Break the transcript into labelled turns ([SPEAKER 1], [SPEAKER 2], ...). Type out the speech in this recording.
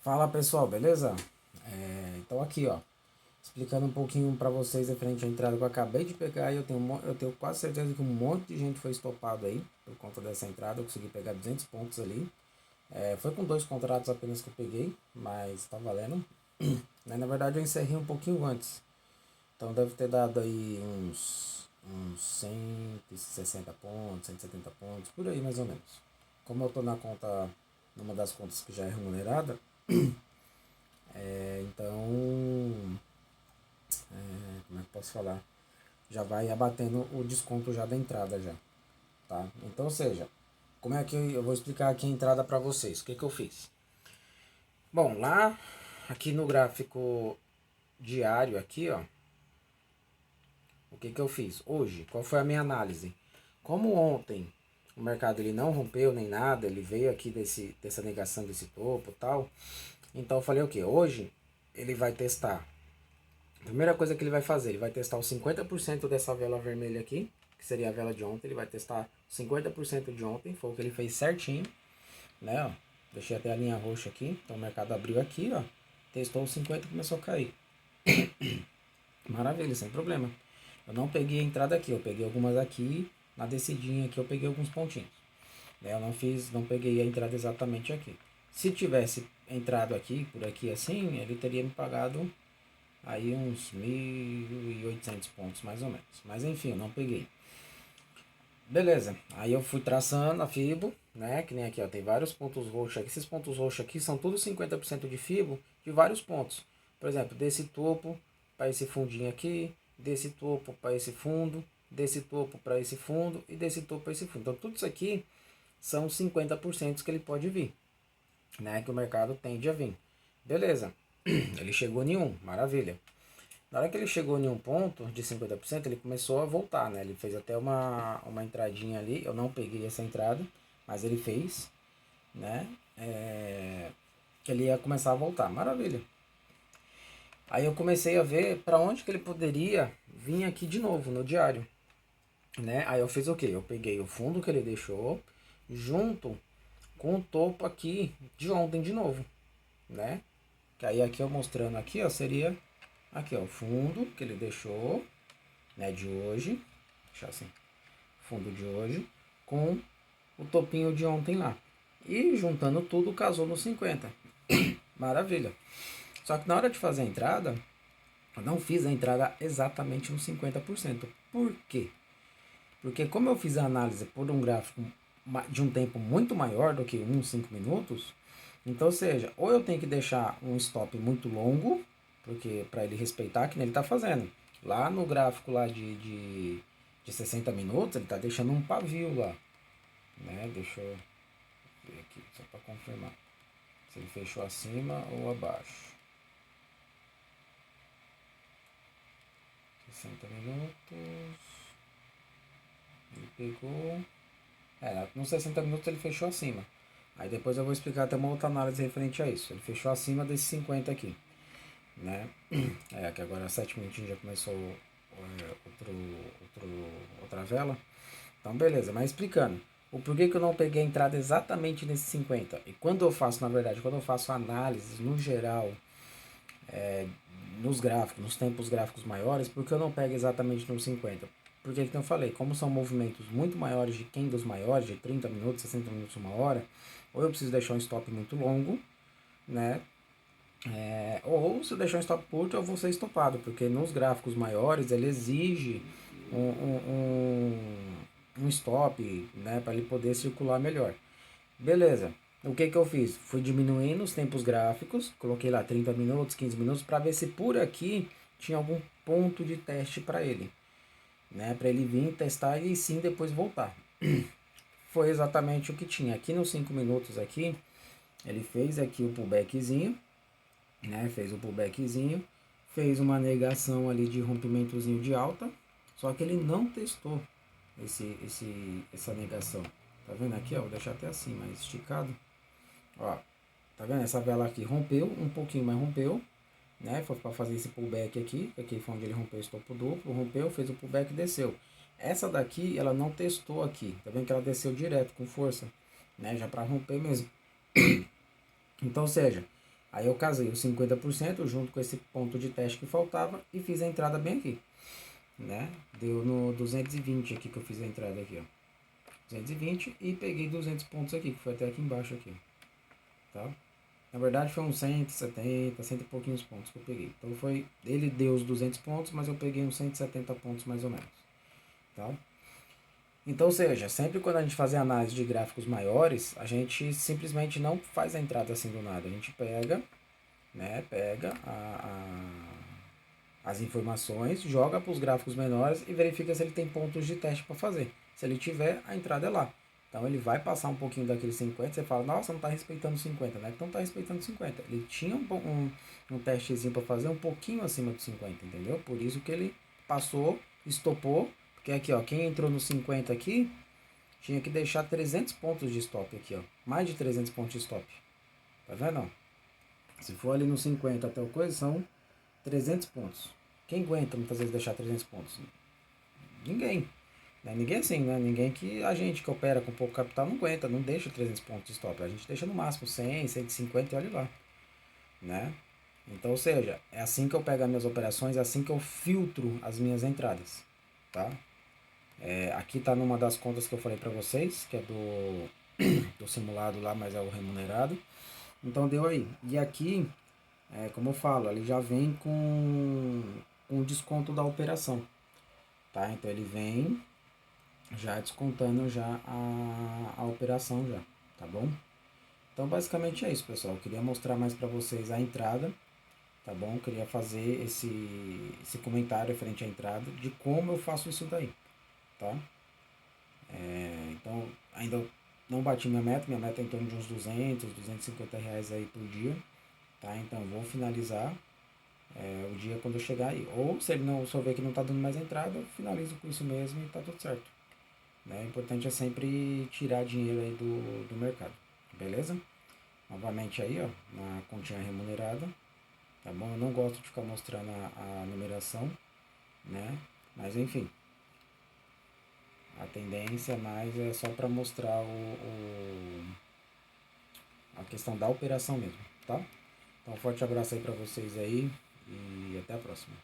[SPEAKER 1] Fala pessoal, beleza? Então aqui ó, explicando um pouquinho pra vocês referente à entrada que eu acabei de pegar e eu tenho quase certeza que um monte de gente foi estopado aí por conta dessa entrada. Eu consegui pegar 200 pontos ali. Foi com dois contratos apenas que eu peguei, mas tá valendo. Na verdade eu encerrei um pouquinho antes, então deve ter dado aí uns 160 pontos, 170 pontos, por aí mais ou menos. Como eu tô na conta, numa das contas que já é remunerada, então, como é que eu posso falar? Já vai abatendo o desconto já da entrada já, tá? Então, ou seja, como é que eu vou explicar aqui a entrada para vocês? O que que eu fiz? Bom, lá aqui no gráfico diário aqui, ó, o que que eu fiz? Hoje, qual foi a minha análise? Como ontem o mercado ele não rompeu nem nada, ele veio aqui dessa negação desse topo e tal, então eu falei o que? Hoje ele vai testar. A primeira coisa que ele vai fazer, ele vai testar os 50% dessa vela vermelha aqui, que seria a vela de ontem. Ele vai testar 50% de ontem, foi o que ele fez certinho, né? Ó. Deixei até a linha roxa aqui, então o mercado abriu aqui, ó. Testou os 50 e começou a cair. Maravilha, sem problema. Eu não peguei a entrada aqui, eu peguei algumas aqui, na descidinha aqui eu peguei alguns pontinhos. Eu não peguei a entrada exatamente aqui. Se tivesse entrado aqui, por aqui assim, ele teria me pagado aí uns 1.800 pontos mais ou menos. Mas enfim, eu não peguei. Beleza, aí eu fui traçando a Fibo, né? Que nem aqui, ó, tem vários pontos roxos aqui. Esses pontos roxos aqui são todos 50% de Fibo de vários pontos. Por exemplo, desse topo para esse fundinho aqui, desse topo para esse fundo, desse topo para esse fundo e desse topo para esse fundo. Então, tudo isso aqui são 50% que ele pode vir, né? Que o mercado tende a vir. Beleza, ele chegou em um, maravilha. Na hora que ele chegou em um ponto de 50%, ele começou a voltar, né? Ele fez até uma entradinha ali. Eu não peguei essa entrada, mas ele fez, né? Que ele ia começar a voltar. Maravilha. Aí eu comecei a ver para onde que ele poderia vir aqui de novo no diário, né? Aí eu fiz o quê? Eu peguei o fundo que ele deixou junto com o topo aqui de ontem de novo, né? Que aí aqui eu mostrando aqui, ó, seria aqui, ó, o fundo que ele deixou, né, de hoje, deixar assim, fundo de hoje, com o topinho de ontem lá. E juntando tudo, casou no 50. Maravilha. Só que na hora de fazer a entrada, eu não fiz a entrada exatamente no 50%. Por quê? Porque como eu fiz a análise por um gráfico de um tempo muito maior do que 5 minutos, então, ou seja, ou eu tenho que deixar um stop muito longo, porque para ele respeitar, que nem ele está fazendo. Lá no gráfico lá de 60 minutos, ele está deixando um pavio lá, né? Deixa eu ver aqui, só para confirmar. Se ele fechou acima ou abaixo. 60 minutos. Ele pegou. Nos 60 minutos ele fechou acima. Aí depois eu vou explicar até uma outra análise referente a isso. Ele fechou acima desses 50 aqui, né? Que agora às 7 minutinhos já começou outra vela. Então beleza, mas explicando. O porquê que eu não peguei a entrada exatamente nesse 50. E quando eu faço, na verdade, quando eu faço análises no geral, nos gráficos, nos tempos gráficos maiores, porque eu não pego exatamente no 50? Porque, como eu falei, como são movimentos muito maiores de candles maiores, de 30 minutos, 60 minutos, uma hora, ou eu preciso deixar um stop muito longo, né? Ou se eu deixar um stop curto, eu vou ser estopado, porque nos gráficos maiores ele exige um stop, né, para ele poder circular melhor. Beleza. O que que eu fiz? Fui diminuindo os tempos gráficos, coloquei lá 30 minutos, 15 minutos, para ver se por aqui tinha algum ponto de teste para ele, né, para ele vir testar e sim depois voltar. Foi exatamente o que tinha. Aqui nos 5 minutos aqui, ele fez aqui o pullbackzinho, né, fez o pullbackzinho, fez uma negação ali de rompimentozinho de alta, só que ele não testou essa negação. Tá vendo aqui, ó? Vou deixar até assim, mais esticado. Ó, tá vendo? Essa vela aqui rompeu um pouquinho, mas rompeu, né? Foi para fazer esse pullback aqui, que aqui foi onde ele rompeu esse topo duplo, rompeu, fez o pullback e desceu. Essa daqui, ela não testou aqui, tá vendo que ela desceu direto, com força, né? Já para romper mesmo. Então, ou seja, Aí eu casei os 50% junto com esse ponto de teste que faltava e fiz a entrada bem aqui, né? Deu no 220 aqui que eu fiz a entrada aqui, ó. 220 e peguei 200 pontos aqui, que foi até aqui embaixo aqui, tá? Na verdade foi uns 170, cento e pouquinhos pontos que eu peguei. Então foi, ele deu os 200 pontos, mas eu peguei uns 170 pontos mais ou menos, tá? Então, ou seja, sempre quando a gente fazer análise de gráficos maiores, a gente simplesmente não faz a entrada assim do nada. A gente pega, né, as informações, joga para os gráficos menores e verifica se ele tem pontos de teste para fazer. Se ele tiver, a entrada é lá. Então ele vai passar um pouquinho daqueles 50, você fala, nossa, não está respeitando 50, né? Então está respeitando 50. Ele tinha um testezinho para fazer um pouquinho acima dos 50, entendeu? Por isso que ele passou, estopou, porque aqui, ó, quem entrou no 50 aqui, tinha que deixar 300 pontos de stop aqui, ó. Mais de 300 pontos de stop. Tá vendo? Se for ali no 50 até o coisa, são 300 pontos. Quem aguenta muitas vezes deixar 300 pontos? Ninguém. Né? Ninguém assim, né? Ninguém que a gente que opera com pouco capital não aguenta, não deixa 300 pontos de stop. A gente deixa no máximo 100, 150 e olha lá. Né? Então, ou seja, é assim que eu pego as minhas operações, é assim que eu filtro as minhas entradas. Tá? Aqui está numa das contas que eu falei para vocês, que é do simulado lá, mas é o remunerado. Então deu aí. E aqui, como eu falo, ele já vem com desconto da operação. Tá? Então ele vem já descontando já a operação já, tá bom? Então basicamente é isso, pessoal. Eu queria mostrar mais para vocês a entrada, tá bom? Eu queria fazer esse comentário frente à entrada de como eu faço isso daí, tá? Então ainda não bati minha meta é em torno de uns 200, 250 reais aí por dia, tá? Então vou finalizar o dia quando eu chegar aí. Ou se ele não souber que não tá dando mais entrada, eu finalizo com isso mesmo e tá tudo certo. Né? O importante é sempre tirar dinheiro aí do mercado, beleza? Novamente aí, ó, na continha remunerada, tá bom? Eu não gosto de ficar mostrando a numeração, né? Mas enfim, a tendência mais é só para mostrar a questão da operação mesmo, tá? Então, um forte abraço aí para vocês aí e até a próxima.